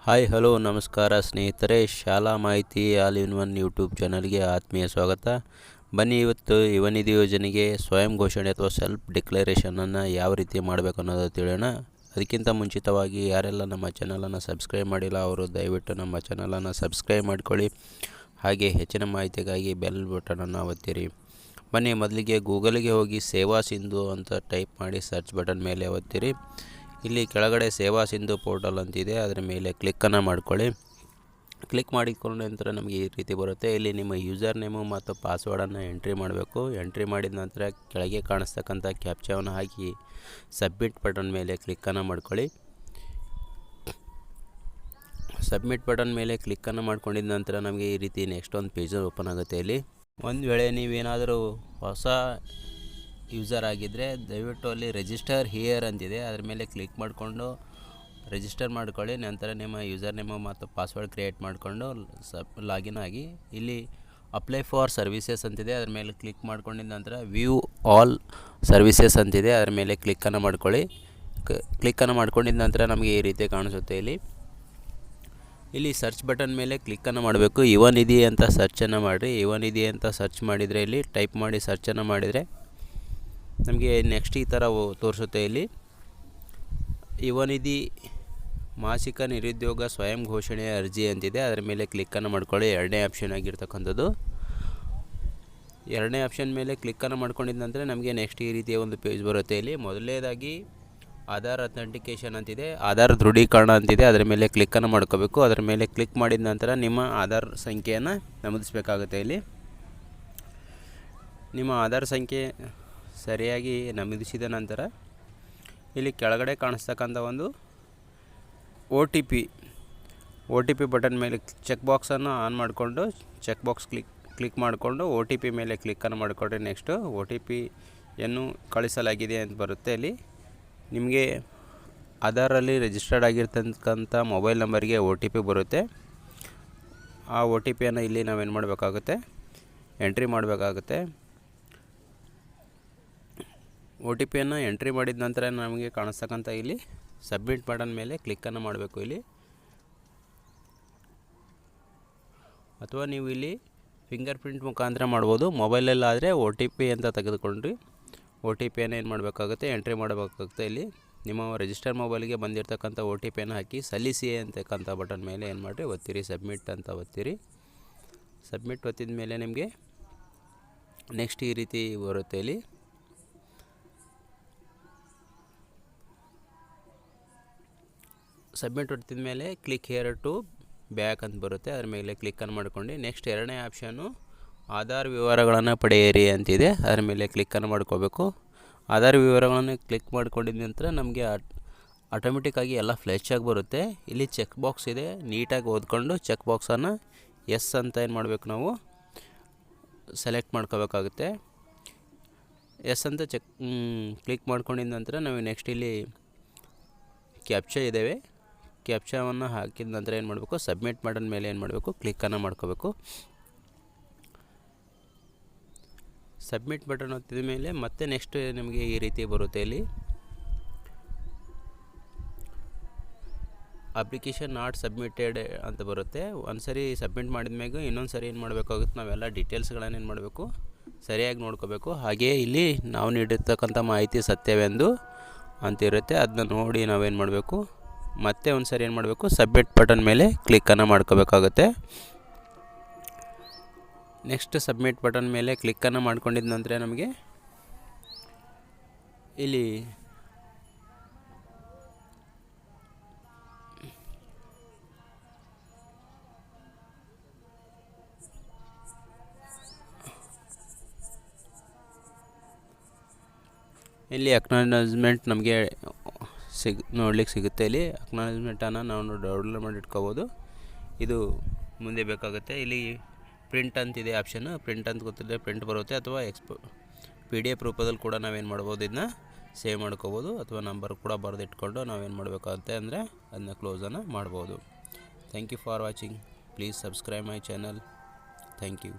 Hi hello ನಮಸ್ಕಾರ ಸ್ನೇಹಿತರೆ, ಶಾಲಾ ಮಾಹಿತಿ ಆಲ್ ಇನ್ ಒನ್ ಯೂಟ್ಯೂಬ್ ಚಾನಲ್ಗೆ ಆತ್ಮೀಯ ಸ್ವಾಗತ. ಬನ್ನಿ, ಇವತ್ತು ಯುವನಿಧಿ ಯೋಜನೆಗೆ ಸ್ವಯಂ ಘೋಷಣೆ ಅಥವಾ ಸೆಲ್ಫ್ ಡಿಕ್ಲರೇಷನನ್ನು ಯಾವ ರೀತಿ ಮಾಡಬೇಕು ಅನ್ನೋದು ತಿಳಿಯೋಣ. ಅದಕ್ಕಿಂತ ಮುಂಚಿತವಾಗಿ ಯಾರೆಲ್ಲ ನಮ್ಮ ಚಾನಲನ್ನು ಸಬ್ಸ್ಕ್ರೈಬ್ ಮಾಡಿಲ್ಲ ಅವರು ದಯವಿಟ್ಟು ನಮ್ಮ ಚಾನಲನ್ನು ಸಬ್ಸ್ಕ್ರೈಬ್ ಮಾಡಿಕೊಳ್ಳಿ. ಹಾಗೆ ಹೆಚ್ಚಿನ ಮಾಹಿತಿಗಾಗಿ ಬೆಲ್ ಬಟನನ್ನು ಒತ್ತಿರಿ. ಬನ್ನಿ, ಮೊದಲಿಗೆ ಗೂಗಲ್ಗೆ ಹೋಗಿ ಸೇವಾ ಸಿಂಧು ಅಂತ ಟೈಪ್ ಮಾಡಿ ಸರ್ಚ್ ಬಟನ್ ಮೇಲೆ ಒತ್ತಿರಿ. ಇಲ್ಲಿ ಕೆಳಗಡೆ ಸೇವಾ ಸಿಂಧು ಪೋರ್ಟಲ್ ಅಂತಿದೆ, ಅದರ ಮೇಲೆ ಕ್ಲಿಕ್ಕನ್ನು ಮಾಡ್ಕೊಳ್ಳಿ. ಕ್ಲಿಕ್ ಮಾಡಿಕೊಂಡ ನಂತರ ನಮಗೆ ಈ ರೀತಿ ಬರುತ್ತೆ. ಇಲ್ಲಿ ನಿಮ್ಮ ಯೂಸರ್ ನೇಮು ಮತ್ತು ಪಾಸ್ವರ್ಡನ್ನು ಎಂಟ್ರಿ ಮಾಡಬೇಕು. ಎಂಟ್ರಿ ಮಾಡಿದ ನಂತರ ಕೆಳಗೆ ಕಾಣಿಸ್ತಕ್ಕಂಥ ಕ್ಯಾಪ್ಚಾವನ್ನು ಹಾಕಿ ಸಬ್ಮಿಟ್ ಬಟನ್ ಮೇಲೆ ಕ್ಲಿಕ್ಕನ್ನು ಮಾಡ್ಕೊಳ್ಳಿ. ಸಬ್ಮಿಟ್ ಬಟನ್ ಮೇಲೆ ಕ್ಲಿಕ್ಕನ್ನು ಮಾಡ್ಕೊಂಡಿದ ನಂತರ ನಮಗೆ ಈ ರೀತಿ ನೆಕ್ಸ್ಟ್ ಒಂದು ಪೇಜ್ ಓಪನ್ ಆಗುತ್ತೆ. ಇಲ್ಲಿ ಒಂದು ವೇಳೆ ನೀವೇನಾದರೂ ಹೊಸ ಯೂಸರ್ ಆಗಿದ್ದರೆ ದಯವಿಟ್ಟು ಅಲ್ಲಿ ರಿಜಿಸ್ಟರ್ ಹಿಯರ್ ಅಂತಿದೆ, ಅದರ ಮೇಲೆ ಕ್ಲಿಕ್ ಮಾಡಿಕೊಂಡು ರಿಜಿಸ್ಟರ್ ಮಾಡ್ಕೊಳ್ಳಿ. ನಂತರ ನಿಮ್ಮ ಯೂಸರ್ ನೇಮು ಮತ್ತು ಪಾಸ್ವರ್ಡ್ ಕ್ರಿಯೇಟ್ ಮಾಡಿಕೊಂಡು ಲಾಗಿನ್ ಆಗಿ ಇಲ್ಲಿ ಅಪ್ಲೈ ಫಾರ್ ಸರ್ವಿಸಸ್ ಅಂತಿದೆ, ಅದರ ಮೇಲೆ ಕ್ಲಿಕ್ ಮಾಡ್ಕೊಂಡಿದ ನಂತರ ವ್ಯೂ ಆಲ್ ಸರ್ವಿಸಸ್ ಅಂತಿದೆ, ಅದರ ಮೇಲೆ ಕ್ಲಿಕ್ಕನ್ನು ಮಾಡ್ಕೊಳ್ಳಿ. ಕ್ಲಿಕ್ಕನ್ನು ಮಾಡ್ಕೊಂಡಿದ ನಂತರ ನಮಗೆ ಈ ರೀತಿ ಕಾಣಿಸುತ್ತೆ. ಇಲ್ಲಿ ಸರ್ಚ್ ಬಟನ್ ಮೇಲೆ ಕ್ಲಿಕ್ಕನ್ನು ಮಾಡಬೇಕು. ಯುವನಿಧಿ ಅಂತ ಸರ್ಚನ್ನು ಮಾಡಿರಿ. ಯುವನಿಧಿ ಅಂತ ಸರ್ಚ್ ಮಾಡಿದರೆ ಇಲ್ಲಿ ಟೈಪ್ ಮಾಡಿ ಸರ್ಚನ್ನು ಮಾಡಿದರೆ ನಮಗೆ ನೆಕ್ಸ್ಟ್ ಈ ಥರ ತೋರಿಸುತ್ತೆ. ಇಲ್ಲಿ ಯುವನಿಧಿ ಮಾಸಿಕ ನಿರುದ್ಯೋಗ ಸ್ವಯಂ ಘೋಷಣೆಯ ಅರ್ಜಿ ಅಂತಿದೆ, ಅದರ ಮೇಲೆ ಕ್ಲಿಕ್ಕನ್ನು ಮಾಡ್ಕೊಳ್ಳಿ. ಎರಡನೇ ಆಪ್ಷನ್ ಆಗಿರ್ತಕ್ಕಂಥದ್ದು. ಎರಡನೇ ಆಪ್ಷನ್ ಮೇಲೆ ಕ್ಲಿಕ್ಕನ್ನು ಮಾಡ್ಕೊಂಡಿದ ನಂತರ ನಮಗೆ ನೆಕ್ಸ್ಟ್ ಈ ರೀತಿಯ ಒಂದು ಪೇಜ್ ಬರುತ್ತೆ. ಇಲ್ಲಿ ಮೊದಲನೇದಾಗಿ ಆಧಾರ್ ಅಥೆಂಟಿಕೇಷನ್ ಅಂತಿದೆ, ಆಧಾರ್ ದೃಢೀಕರಣ ಅಂತಿದೆ, ಅದರ ಮೇಲೆ ಕ್ಲಿಕ್ಕನ್ನು ಮಾಡ್ಕೋಬೇಕು. ಅದರ ಮೇಲೆ ಕ್ಲಿಕ್ ಮಾಡಿದ ನಂತರ ನಿಮ್ಮ ಆಧಾರ್ ಸಂಖ್ಯೆಯನ್ನು ನಮೂದಿಸಬೇಕಾಗುತ್ತೆ. ಇಲ್ಲಿ ನಿಮ್ಮ ಆಧಾರ್ ಸಂಖ್ಯೆ ಸರಿಯಾಗಿ ನಮೂದಿಸಿದ ನಂತರ ಇಲ್ಲಿ ಕೆಳಗಡೆ ಕಾಣಿಸ್ತಕ್ಕಂಥ ಒಂದು ಒ ಟಿ ಪಿ ಬಟನ್ ಮೇಲೆ ಚೆಕ್ ಬಾಕ್ಸನ್ನು ಆನ್ ಮಾಡಿಕೊಂಡು ಚೆಕ್ ಬಾಕ್ಸ್ ಕ್ಲಿಕ್ ಮಾಡಿಕೊಂಡು ಒ ಟಿ ಪಿ ಮೇಲೆ ಕ್ಲಿಕ್ಕನ್ನು ಮಾಡಿಕೊಂಡ್ರೆ ನೆಕ್ಸ್ಟು ಒ ಟಿ ಪಿಯನ್ನು ಕಳಿಸಲಾಗಿದೆ ಅಂತ ಬರುತ್ತೆ. ಇಲ್ಲಿ ನಿಮಗೆ ಆಧಾರಲ್ಲಿ ರಿಜಿಸ್ಟರ್ಡ್ ಆಗಿರ್ತಕ್ಕಂಥ ಮೊಬೈಲ್ ನಂಬರ್ಗೆ ಒ ಟಿ ಪಿ ಬರುತ್ತೆ. ಆ ಒ ಟಿ ಪಿಯನ್ನು ಇಲ್ಲಿ ನಾವೇನು ಮಾಡಬೇಕಾಗುತ್ತೆ, ಎಂಟ್ರಿ ಮಾಡಬೇಕಾಗುತ್ತೆ. ಒ ಟಿ ಪಿಯನ್ನು ಎಂಟ್ರಿ ಮಾಡಿದ ನಂತರ ನಮಗೆ ಕಾಣಿಸ್ತಕ್ಕಂಥ ಇಲ್ಲಿ ಸಬ್ಮಿಟ್ ಬಟನ್ ಮೇಲೆ ಕ್ಲಿಕ್ಕನ್ನು ಮಾಡಬೇಕು. ಇಲ್ಲಿ ಅಥವಾ ನೀವು ಇಲ್ಲಿ ಫಿಂಗರ್ ಪ್ರಿಂಟ್ ಮುಖಾಂತರ ಮಾಡ್ಬೋದು. ಮೊಬೈಲಲ್ಲಾದರೆ ಒ ಟಿ ಪಿ ಅಂತ ತೆಗೆದುಕೊಂಡ್ರಿ ಒ ಟಿ ಪಿಯನ್ನು ಏನು ಮಾಡಬೇಕಾಗುತ್ತೆ, ಎಂಟ್ರಿ ಮಾಡಬೇಕಾಗುತ್ತೆ. ಇಲ್ಲಿ ನಿಮ್ಮ ರಿಜಿಸ್ಟರ್ ಮೊಬೈಲ್ಗೆ ಬಂದಿರತಕ್ಕಂಥ ಒ ಟಿ ಪಿಯನ್ನು ಹಾಕಿ ಸಲ್ಲಿಸಿ ಅಂತಕ್ಕಂಥ ಬಟನ್ ಮೇಲೆ ಏನು ಮಾಡಿರಿ, ಒತ್ತಿರಿ. ಸಬ್ಮಿಟ್ ಅಂತ ಒತ್ತಿರಿ. ಸಬ್ಮಿಟ್ ಒತ್ತಿದ ಮೇಲೆ ನಿಮಗೆ ನೆಕ್ಸ್ಟ್ ಈ ರೀತಿ ಬರುತ್ತೆ. ಇಲ್ಲಿ ಸಬ್ಮಿಟ್ ಒತ್ತಿದ ಮೇಲೆ ಕ್ಲಿಕ್ ಹಿಯರ್ ಟು ಬ್ಯಾಕ್ ಅಂತ ಬರುತ್ತೆ, ಅದರ ಮೇಲೆ ಕ್ಲಿಕ್ಕನ್ನು ಮಾಡ್ಕೊಂಡು ನೆಕ್ಸ್ಟ್ ಎರಡನೇ ಆಪ್ಷನ್ನು ಆಧಾರ್ ವಿವರಗಳನ್ನು ಪಡೆಯಿರಿ ಅಂತಿದೆ, ಅದರ ಮೇಲೆ ಕ್ಲಿಕ್ಕನ್ನು ಮಾಡ್ಕೋಬೇಕು. ಆಧಾರ್ ವಿವರಗಳನ್ನು ಕ್ಲಿಕ್ ಮಾಡ್ಕೊಂಡಿದ ನಂತರ ನಮಗೆ ಆಟೋಮೆಟಿಕ್ಕಾಗಿ ಎಲ್ಲ ಫ್ಲೆಶ್ ಆಗಿ ಬರುತ್ತೆ. ಇಲ್ಲಿ ಚೆಕ್ ಬಾಕ್ಸ್ ಇದೆ, ನೀಟಾಗಿ ಓದ್ಕೊಂಡು ಚೆಕ್ ಬಾಕ್ಸನ್ನು ಎಸ್ ಅಂತ ಏನು ಮಾಡಬೇಕು, ನಾವು ಸೆಲೆಕ್ಟ್ ಮಾಡ್ಕೋಬೇಕಾಗುತ್ತೆ. ಎಸ್ ಅಂತ ಕ್ಲಿಕ್ ಮಾಡ್ಕೊಂಡಿದ ನಂತರ ನಾವು ನೆಕ್ಸ್ಟ್ ಇಲ್ಲಿ ಕ್ಯಾಪ್ಚಾ ಇದ್ದಾವೆ, ಕ್ಯಾಪ್ಚಾವನ್ನು ಹಾಕಿದ ನಂತರ ಏನು ಮಾಡಬೇಕು, ಸಬ್ಮಿಟ್ ಬಟನ್ ಮೇಲೆ ಏನು ಮಾಡಬೇಕು, ಕ್ಲಿಕ್ಕನ್ನು ಮಾಡ್ಕೋಬೇಕು. ಸಬ್ಮಿಟ್ ಬಟನ್ ಒತ್ತಿದ ಮೇಲೆ ಮತ್ತೆ ನೆಕ್ಸ್ಟ್ ನಿಮಗೆ ಈ ರೀತಿ ಬರುತ್ತೆ. ಇಲ್ಲಿ ಅಪ್ಲಿಕೇಶನ್ ನಾಟ್ ಸಬ್ಮಿಟೆಡ್ ಅಂತ ಬರುತ್ತೆ. ಒಂದು ಸರಿ ಸಬ್ಮಿಟ್ ಮಾಡಿದ ಮ್ಯಾಗ ಇನ್ನೊಂದು ಸರಿ ಏನು ಮಾಡಬೇಕಾಗುತ್ತೆ, ನಾವೆಲ್ಲ ಡೀಟೇಲ್ಸ್ಗಳನ್ನು ಏನು ಮಾಡಬೇಕು, ಸರಿಯಾಗಿ ನೋಡ್ಕೋಬೇಕು. ಹಾಗೆಯೇ ಇಲ್ಲಿ ನಾವು ನೀಡಿರ್ತಕ್ಕಂಥ ಮಾಹಿತಿ ಸತ್ಯವೆಂದು ಅಂತಿರುತ್ತೆ, ಅದನ್ನ ನೋಡಿ ನಾವೇನು ಮಾಡಬೇಕು, ಮತ್ತೆ ಒಂದು ಸರಿ ಏನು ಮಾಡಬೇಕು, ಸಬ್ಮಿಟ್ ಬಟನ್ ಮೇಲೆ ಕ್ಲಿಕ್ಕನ್ನು ಮಾಡ್ಕೋಬೇಕಾಗುತ್ತೆ. ನೆಕ್ಸ್ಟ್ ಸಬ್ಮಿಟ್ ಬಟನ್ ಮೇಲೆ ಕ್ಲಿಕ್ಕನ್ನು ಮಾಡ್ಕೊಂಡಿದ ನಂತರ ನಮಗೆ ಇಲ್ಲಿ ಅಕ್ನಾಲಜ್ಮೆಂಟ್ ನಮಗೆ ನೋಡ್ಲಿಕ್ಕೆ ಸಿಗುತ್ತೆ. ಇಲ್ಲಿ ಅಕ್ನಾಲಜ್ಮೆಂಟನ್ನು ನಾವು ಡೌನ್ಲೋಡ್ ಮಾಡಿ ಇಟ್ಕೋಬೋದು. ಇದು ಮುಂದೆ ಬೇಕಾಗುತ್ತೆ. ಇಲ್ಲಿ ಪ್ರಿಂಟ್ ಅಂತಿದೆ ಆಪ್ಷನ್, ಪ್ರಿಂಟ್ ಅಂತ ಗೊತ್ತಿದೆ, ಪ್ರಿಂಟ್ ಬರುತ್ತೆ. ಅಥವಾ PDF ರೂಪದಲ್ಲಿ ಕೂಡ ನಾವೇನು ಮಾಡ್ಬೋದು, ಇದನ್ನ ಸೇವ್ ಮಾಡ್ಕೋಬೋದು. ಅಥವಾ ನಂಬರ್ ಕೂಡ ಬರೆದು ಇಟ್ಕೊಂಡು ನಾವೇನು ಮಾಡಬೇಕಾಗುತ್ತೆ ಅಂದರೆ ಅದನ್ನ ಕ್ಲೋಸನ್ನು ಮಾಡ್ಬೋದು. Thank you for watching. Please subscribe my channel. Thank you.